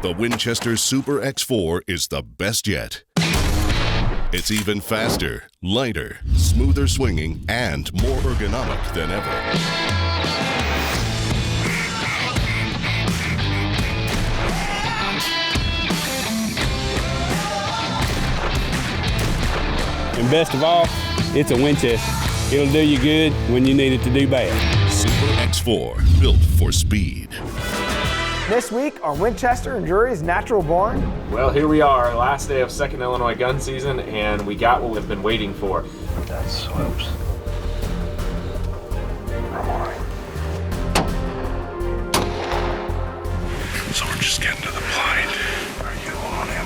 The Winchester Super X4 is the best yet. It's even faster, lighter, smoother swinging, and more ergonomic than ever. And best of all, it's a Winchester. It'll do you good when you need it to do bad. Super X4, built for speed. This week on Winchester and Drury's Natural Born. Well, here we are, last day of 2nd Illinois gun season, and we got what we've been waiting for. That's Swoops. So we're just getting to the blind. Are you on him?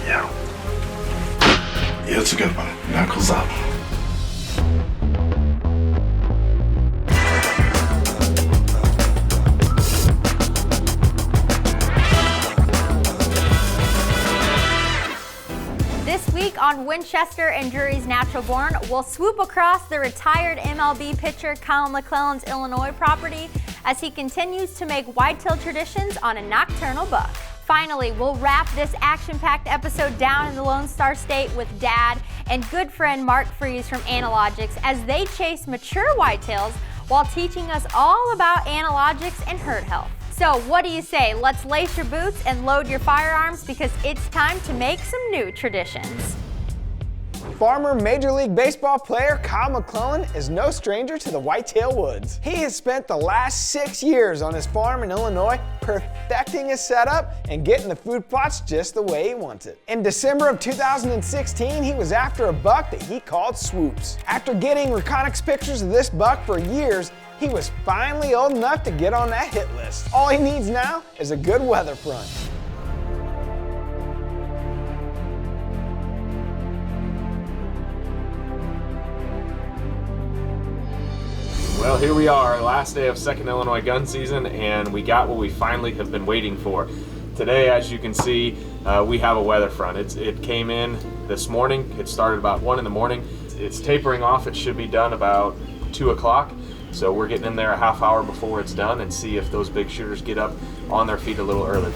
Yeah. Yeah, it's a good one. Knuckles up. This week on Winchester and Drury's Natural Born, we'll swoop across the retired MLB pitcher Colin McClellan's Illinois property as he continues to make whitetail traditions on a nocturnal buck. Finally, we'll wrap this action-packed episode down in the Lone Star State with Dad and good friend Marc Freese from Anilogics as they chase mature whitetails while teaching us all about Anilogics and herd health. So what do you say? Let's lace your boots and load your firearms because it's time to make some new traditions. Former Major League Baseball player Kyle McClellan is no stranger to the whitetail woods. He has spent the last 6 years on his farm in Illinois perfecting his setup and getting the food plots just the way he wants it. In December of 2016, he was after a buck that he called Swoops. After getting reconnaissance pictures of this buck for years, he was finally old enough to get on that hit list. All he needs now is a good weather front. Well, here we are, last day of 2nd Illinois gun season, and we got what we finally have been waiting for. Today, as you can see, we have a weather front. It came in this morning. It started about 1 in the morning. It's tapering off. It should be done about 2 o'clock. So we're getting in there a half hour before it's done and see if those big shooters get up on their feet a little early.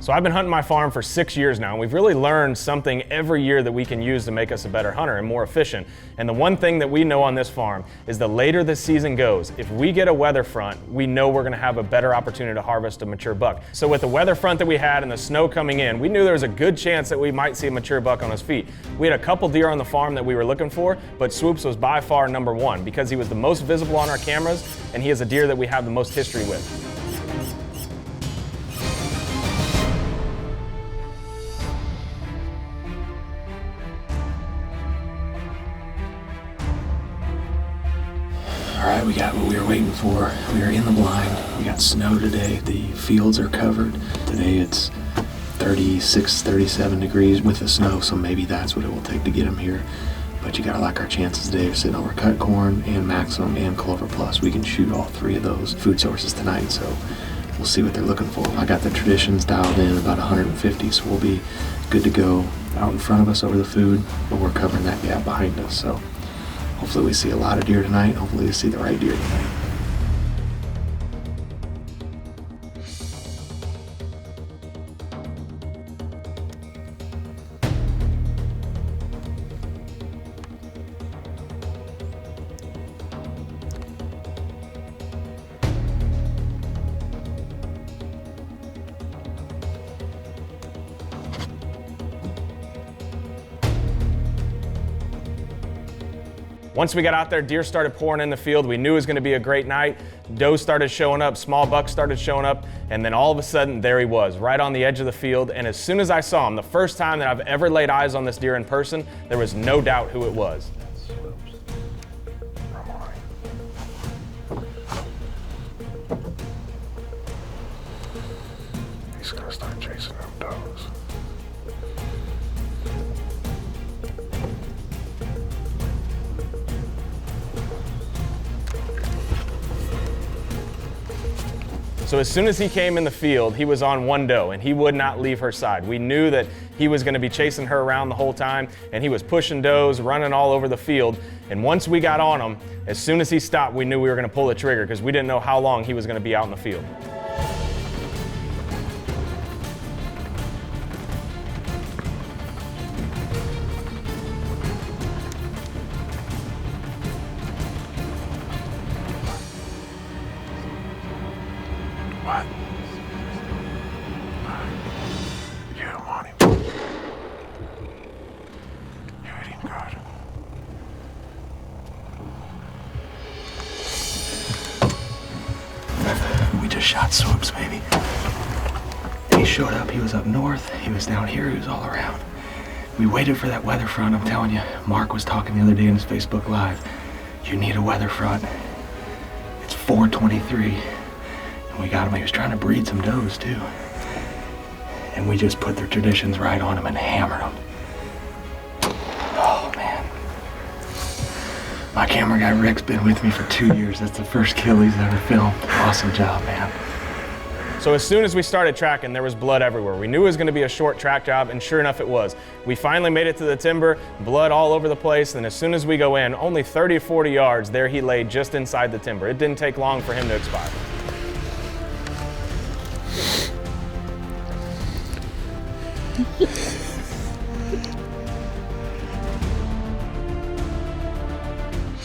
So I've been hunting my farm for 6 years now, and we've really learned something every year that we can use to make us a better hunter and more efficient. And the one thing that we know on this farm is the later the season goes, if we get a weather front, we know we're gonna have a better opportunity to harvest a mature buck. So with the weather front that we had and the snow coming in, we knew there was a good chance that we might see a mature buck on his feet. We had a couple deer on the farm that we were looking for, but Swoops was by far number one because he was the most visible on our cameras, and he is a deer that we have the most history with. All right, we got what we were waiting for. We are in the blind. We got snow today. The fields are covered. Today it's 36, 37 degrees with the snow, so maybe that's what it will take to get them here. But you gotta like our chances today of sitting over cut corn and Maximum and Clover Plus. We can shoot all three of those food sources tonight, so we'll see what they're looking for. I got the traditions dialed in about 150, so we'll be good to go out in front of us over the food, but we're covering that gap behind us. So hopefully we see a lot of deer tonight. Hopefully we see the right deer tonight. Once we got out there, deer started pouring in the field. We knew it was going to be a great night. Doe started showing up, small bucks started showing up, and then all of a sudden, there he was, right on the edge of the field. And as soon as I saw him, the first time that I've ever laid eyes on this deer in person, there was no doubt who it was. He's gonna start chasing them does. So as soon as he came in the field, he was on one doe and he would not leave her side. We knew that he was going to be chasing her around the whole time, and he was pushing does, running all over the field. And once we got on him, as soon as he stopped, we knew we were going to pull the trigger because we didn't know how long he was going to be out in the field. What? You don't want him. You hit him good. We just shot Swoops, baby. He showed up, he was up north, he was down here, he was all around. We waited for that weather front, I'm telling you. Mark was talking the other day in his Facebook Live. You need a weather front. It's 4:23. And we got him, he was trying to breed some does too. And we just put their traditions right on him and hammered him. Oh man. My camera guy Rick's been with me for 2 years. That's the first kill he's ever filmed. Awesome job, man. So as soon as we started tracking, there was blood everywhere. We knew it was going to be a short track job, and sure enough it was. We finally made it to the timber, blood all over the place, and as soon as we go in, only 30 or 40 yards, there he laid just inside the timber. It didn't take long for him to expire.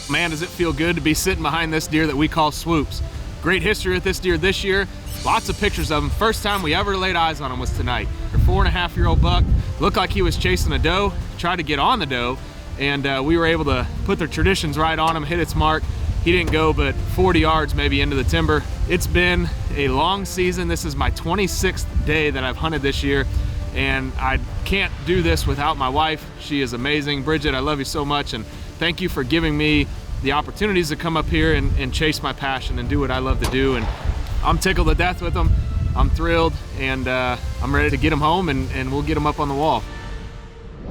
Man, does it feel good to be sitting behind this deer that we call Swoops. Great history with this deer this year. Lots of pictures of him. First time we ever laid eyes on him was tonight. Our 4.5-year-old buck looked like he was chasing a doe, tried to get on the doe, and we were able to put the traditions right on him, hit its mark. He didn't go but 40 yards maybe into the timber. It's been a long season. This is my 26th day that I've hunted this year, and I can't do this without my wife. She is amazing. Bridget, I love you so much, and thank you for giving me the opportunities to come up here and chase my passion and do what I love to do. And I'm tickled to death with them. I'm thrilled, and I'm ready to get them home, and we'll get them up on the wall.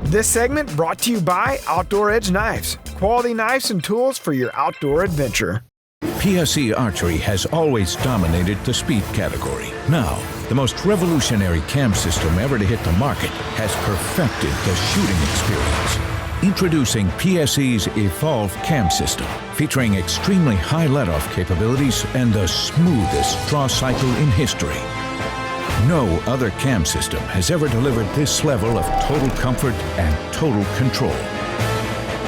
This segment brought to you by Outdoor Edge Knives. Quality knives and tools for your outdoor adventure. PSE Archery has always dominated the speed category. Now, the most revolutionary cam system ever to hit the market has perfected the shooting experience. Introducing PSE's Evolve Cam System, featuring extremely high let-off capabilities and the smoothest draw cycle in history. No other cam system has ever delivered this level of total comfort and total control.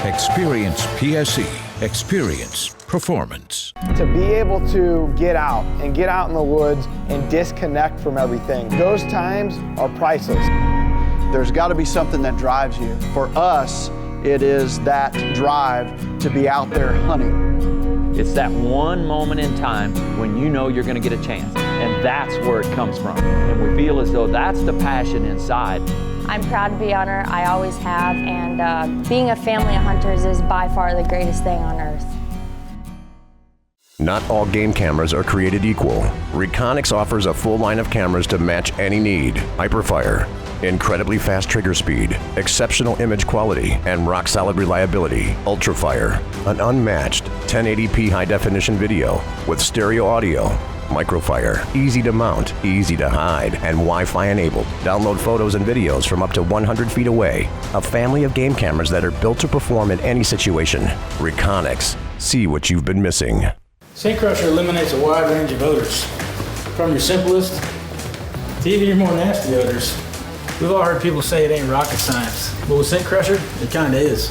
Experience PSE. Experience performance. To be able to get out in the woods and disconnect from everything, those times are priceless. There's got to be something that drives you. For us, it is that drive to be out there hunting. It's that one moment in time when you know you're going to get a chance, and that's where it comes from. And we feel as though that's the passion inside. I'm proud to be on her. I always have, and being a family of hunters is by far the greatest thing on earth. Not all game cameras are created equal. Reconyx offers a full line of cameras to match any need. Hyperfire, incredibly fast trigger speed, exceptional image quality, and rock-solid reliability. Ultrafire, an unmatched 1080p high-definition video with stereo audio. Microfire, easy to mount, easy to hide, and Wi-Fi enabled. Download photos and videos from up to 100 feet away. A family of game cameras that are built to perform in any situation. Reconyx, see what you've been missing. Scent Crusher eliminates a wide range of odors, from your simplest to even your more nasty odors. We've all heard people say it ain't rocket science, but with Scent Crusher, it kinda is.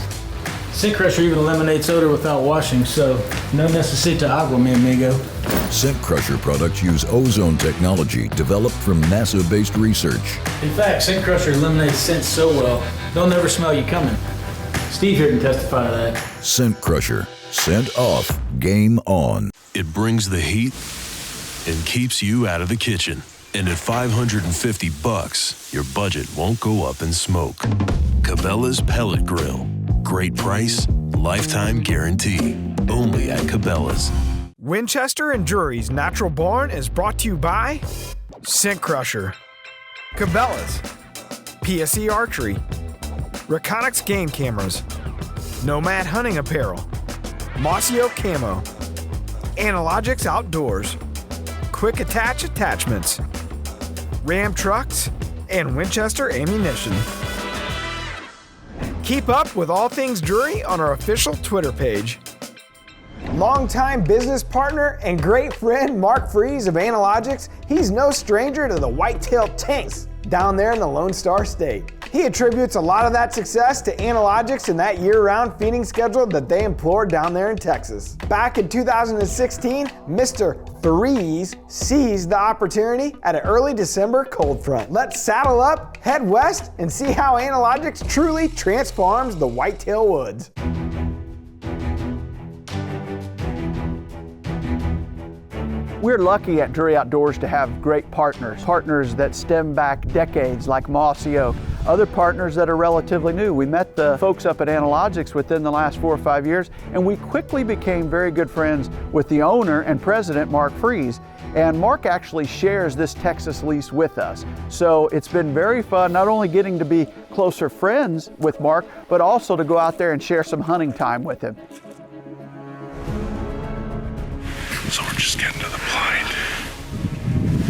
Scent Crusher even eliminates odor without washing, so no necesita agua, mi amigo. Scent Crusher products use ozone technology developed from NASA-based research. In fact, Scent Crusher eliminates scent so well, they'll never smell you coming. Steve here can testify to that. Scent Crusher. Scent off, game on. It brings the heat and keeps you out of the kitchen. And at $550, your budget won't go up in smoke. Cabela's Pellet Grill. Great price, lifetime guarantee. Only at Cabela's. Winchester and Drury's Natural Barn is brought to you by Scent Crusher, Cabela's, PSE Archery, Reconyx Game Cameras, Nomad Hunting Apparel, Mossy Oak Camo, Anilogics Outdoors, quick attach attachments, Ram trucks, and Winchester ammunition. Keep up with all things Drury on our official Twitter page. Longtime business partner and great friend Marc Freese of Anilogics, he's no stranger to the white-tailed tanks down there in the Lone Star State. He attributes a lot of that success to Anilogics and that year-round feeding schedule that they employed down there in Texas. Back in 2016, Mr. Freese seized the opportunity at an early December cold front. Let's saddle up, head west, and see how Anilogics truly transforms the whitetail woods. We're lucky at Drury Outdoors to have great partners that stem back decades like Mossy Oak, other partners that are relatively new. We met the folks up at Anilogics within the last 4 or 5 years, and we quickly became very good friends with the owner and president, Marc Freese. And Marc actually shares this Texas lease with us. So it's been very fun, not only getting to be closer friends with Marc, but also to go out there and share some hunting time with him. So we're just getting to the blind.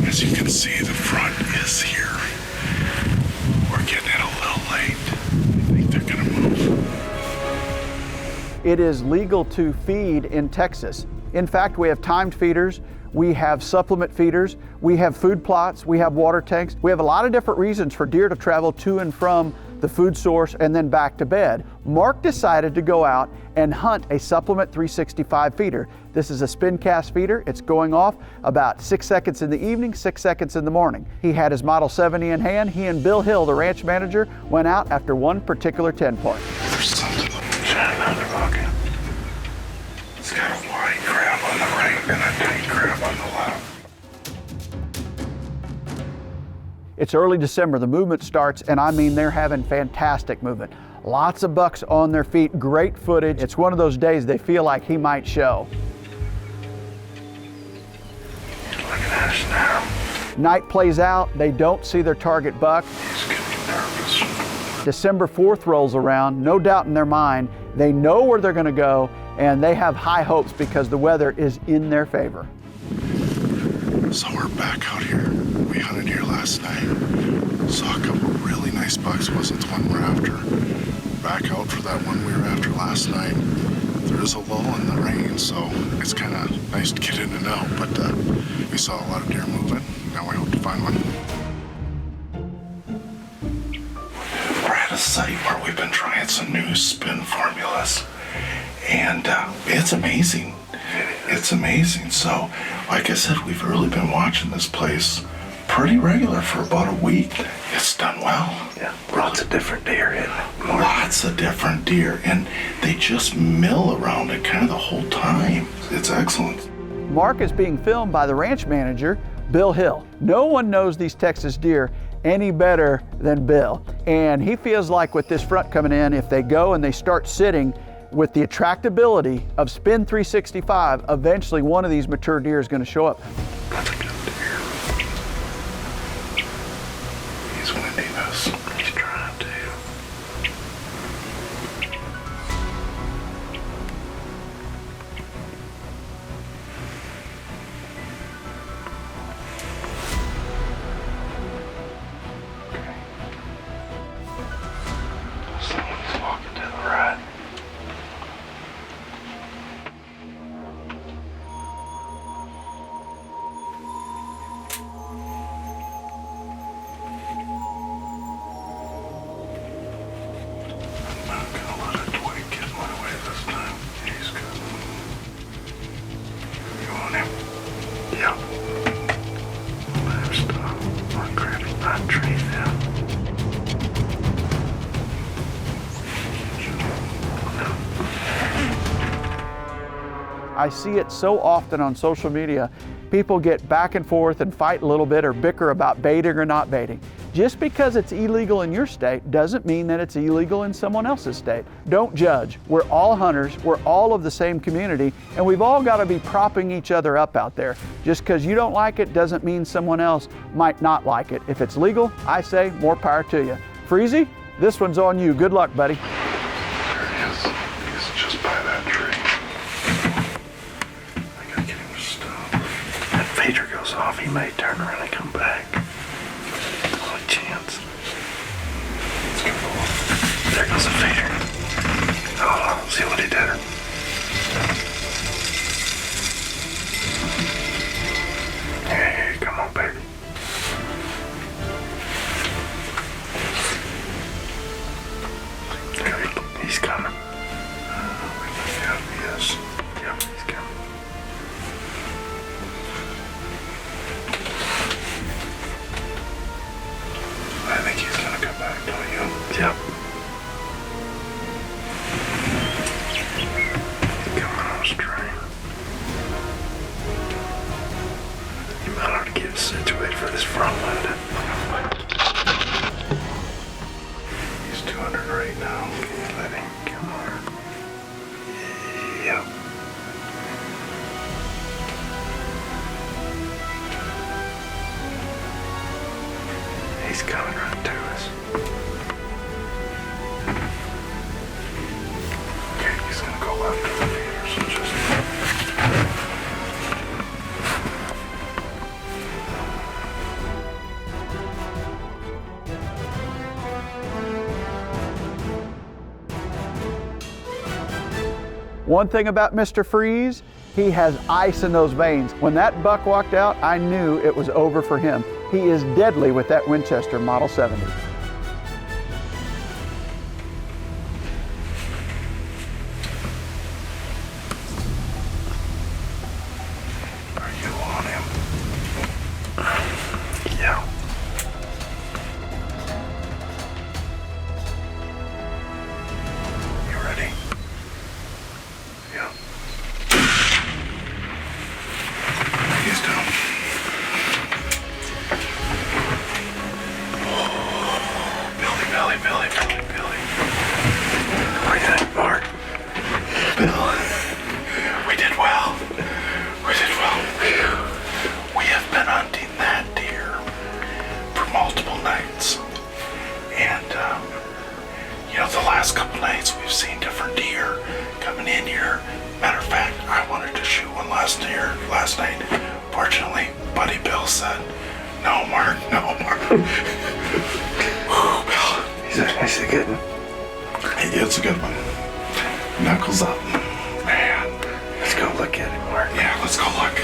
As you can see, the front is here. We're getting it a little late. I think they're gonna move. It is legal to feed in Texas. In fact, we have timed feeders, we have supplement feeders, we have food plots, we have water tanks. We have a lot of different reasons for deer to travel to and from the food source and then back to bed. Marc decided to go out and hunt a Supplement 365 feeder. This is a spin cast feeder. It's going off about 6 seconds in the evening, 6 seconds in the morning. He had his Model 70 in hand. He and Bill Hill, the ranch manager, went out after one particular 10-point. There's something shining on the bucket. It's got a white crab on the right and a tight crab on the left. It's early December, the movement starts, and I mean they're having fantastic movement. Lots of bucks on their feet, great footage. It's one of those days they feel like he might show. Looking at us now. Night plays out, they don't see their target buck. He's getting nervous. December 4th rolls around, no doubt in their mind. They know where they're gonna go, and they have high hopes because the weather is in their favor. So we're back out here. We hunted here last night. Saw a couple really nice bucks. Wasn't the one we're after. Back out for that one we were after last night. There is a lull in the rain, so it's kind of nice to get in and out. But we saw a lot of deer moving. Now we hope to find one. We're at a site where we've been trying some new spin formulas, and it's amazing. It's amazing. So, like I said, we've really been watching this place pretty regular for about a week. It's done well. Yeah, lots of different deer in it. Lots of different deer, and they just mill around it kind of the whole time. It's excellent. Marc is being filmed by the ranch manager, Bill Hill. No one knows these Texas deer any better than Bill. And he feels like with this front coming in, if they go and they start sitting, with the attractability of Spin 365, eventually one of these mature deer is going to show up. That's a good deer. He's winding us. He's trying to. Okay. Someone's walking to the right. I see it so often on social media. People get back and forth and fight a little bit or bicker about baiting or not baiting. Just because it's illegal in your state doesn't mean that it's illegal in someone else's state. Don't judge. We're all hunters, we're all of the same community, and we've all got to be propping each other up out there. Just because you don't like it doesn't mean someone else might not like it. If it's legal, I say more power to you. Freezy, this one's on you. Good luck, buddy. There he is. He's just by that tree. I gotta get him to stop. That fader goes off. He may turn around and come back. Only chance. There goes the feeder. Oh, see what he did. Hey, come on, baby. He's coming. Yeah, he is. Yep, he's coming. I think he's gonna come back, don't you? Yep. He's coming on a string. You might have to get situated for this front landing. He's 200 right now. Can you let him come on? Yep. He's coming right to us. Okay, he's gonna go after the feeder, so just... One thing about Mr. Freese, he has ice in those veins. When that buck walked out, I knew it was over for him. He is deadly with that Winchester Model 70. Are you on him? Yeah. You ready? Yeah. He's down. Billy. What do you think, Mark? Bill, we did well. We have been hunting that deer for multiple nights. And, the last couple nights we've seen different deer coming in here. Matter of fact, I wanted to shoot one last night. Fortunately, Buddy Bill said, no, Mark. He's a good one. It's a good one. Knuckles up. Man, let's go look at it, Mark. Yeah, let's go look.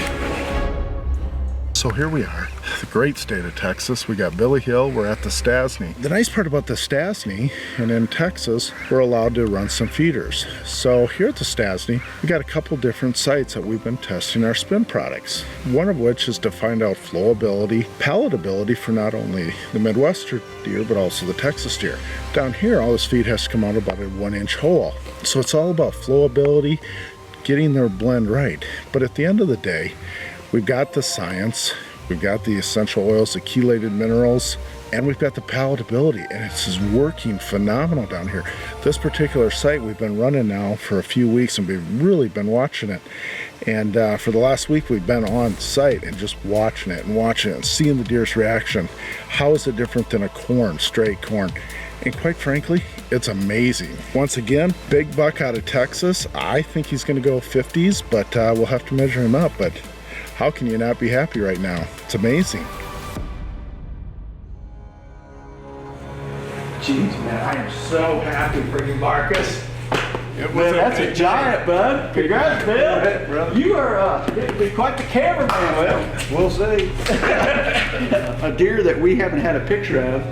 So here we are, the great state of Texas. We got Billy Hill, we're at the Stasny. The nice part about the Stasny, and in Texas, we're allowed to run some feeders. So here at the Stasny, we got a couple different sites that we've been testing our spin products. One of which is to find out flowability, palatability for not only the Midwestern deer, but also the Texas deer. Down here, all this feed has to come out about a 1-inch hole. So it's all about flowability, getting their blend right. But at the end of the day, we've got the science, we've got the essential oils, the chelated minerals, and we've got the palatability, and it's just working phenomenal down here. This particular site we've been running now for a few weeks, and we've really been watching it. And for the last week, we've been on site and just watching it and seeing the deer's reaction. How is it different than a straight corn? And quite frankly, it's amazing. Once again, big buck out of Texas. I think he's gonna go 50s, but we'll have to measure him up. But how can you not be happy right now? It's amazing. Jeez, man, I am so happy for you, Marcus. Man, that's a giant, bud. Congrats, Bill. You are be quite the cameraman. Well, we'll see. A deer that we haven't had a picture of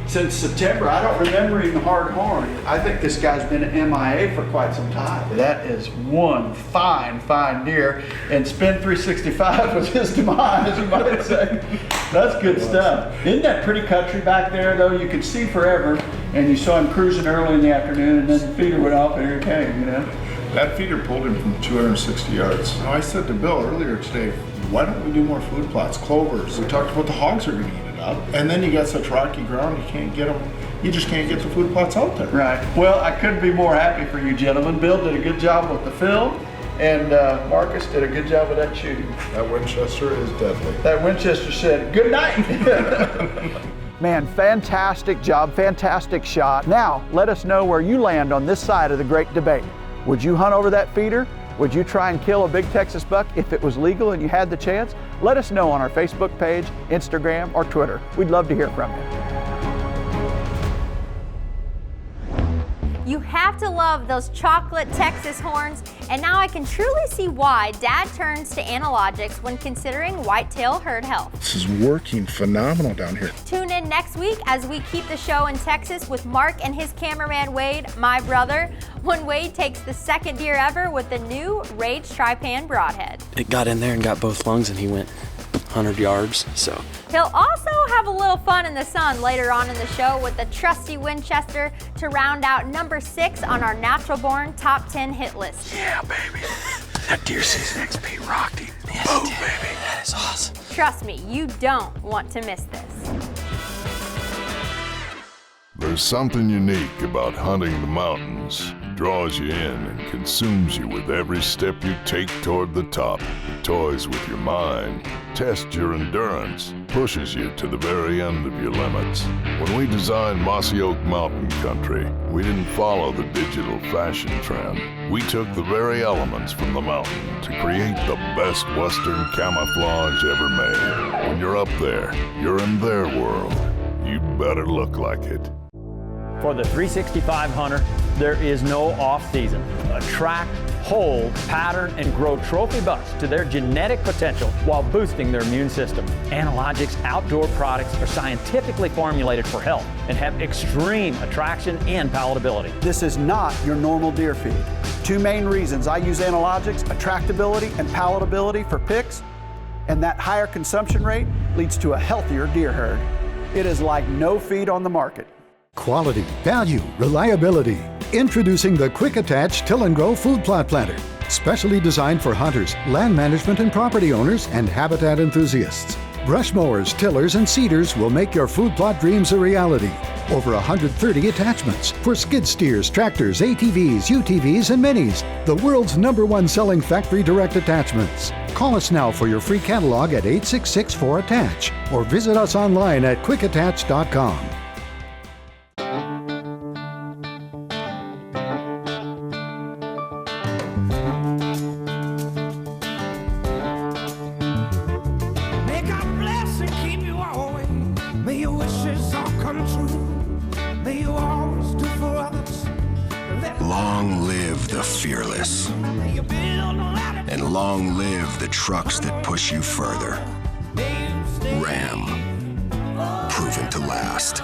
since September. I don't remember even hard horn. I think this guy's been at MIA for quite some time. That is one fine deer, and Spin 365 was his demise, you might say. That's good stuff. Isn't that pretty country back there, though? You could see forever, and you saw him cruising early in the afternoon, and then the feeder went off, and here he came, That feeder pulled him from 260 yards. Now, I said to Bill earlier today, why don't we do more food plots, clovers? We talked about the hogs are going to eat it up. And then you got such rocky ground, you just can't get the food plots out there. Right. Well, I couldn't be more happy for you gentlemen. Bill did a good job with the film, and Marcus did a good job with that shooting. That Winchester is deadly. That Winchester said, good night. Man, fantastic job, fantastic shot. Now, let us know where you land on this side of the great debate. Would you hunt over that feeder, Would you try and kill a big Texas buck if it was legal and you had the chance? Let us know on our Facebook page, Instagram, or Twitter. We'd love to hear from you. You have to love those chocolate Texas horns, and now I can truly see why Dad turns to Anilogics when considering whitetail herd health. This is working phenomenal down here. Tune in next week as we keep the show in Texas with Mark and his cameraman Wade, my brother, when Wade takes the second deer ever with the new Rage Tri-Pan Broadhead. It got in there and got both lungs, and he went 100 yards, so. He'll also have a little fun in the sun later on in the show with the trusty Winchester to round out number 6 on our Natural Born Top 10 hit list. Yeah, baby. That deer season XP rocked him. Yes, oh, baby. That is awesome. Trust me, you don't want to miss this. There's something unique about hunting the mountains. It draws you in and consumes you with every step you take toward the top. It toys with your mind, tests your endurance, pushes you to the very end of your limits. When we designed Mossy Oak Mountain Country, we didn't follow the digital fashion trend. We took the very elements from the mountain to create the best Western camouflage ever made. When you're up there, you're in their world. You better look like it. For the 365 hunter, there is no off-season. Attract, hold, pattern, and grow trophy bucks to their genetic potential while boosting their immune system. Anilogics outdoor products are scientifically formulated for health and have extreme attraction and palatability. This is not your normal deer feed. 2 main reasons I use Anilogics: attractability and palatability for picks, and that higher consumption rate leads to a healthier deer herd. It is like no feed on the market. Quality, value, reliability. Introducing the Quick Attach Till and Grow Food Plot Planter. Specially designed for hunters, land management and property owners, and habitat enthusiasts. Brush mowers, tillers, and seeders will make your food plot dreams a reality. Over 130 attachments for skid steers, tractors, ATVs, UTVs, and minis. The world's #1 selling factory direct attachments. Call us now for your free catalog at 866-4ATTACH or visit us online at quickattach.com. Long live the fearless. And long live the trucks that push you further. Ram. Proven to last.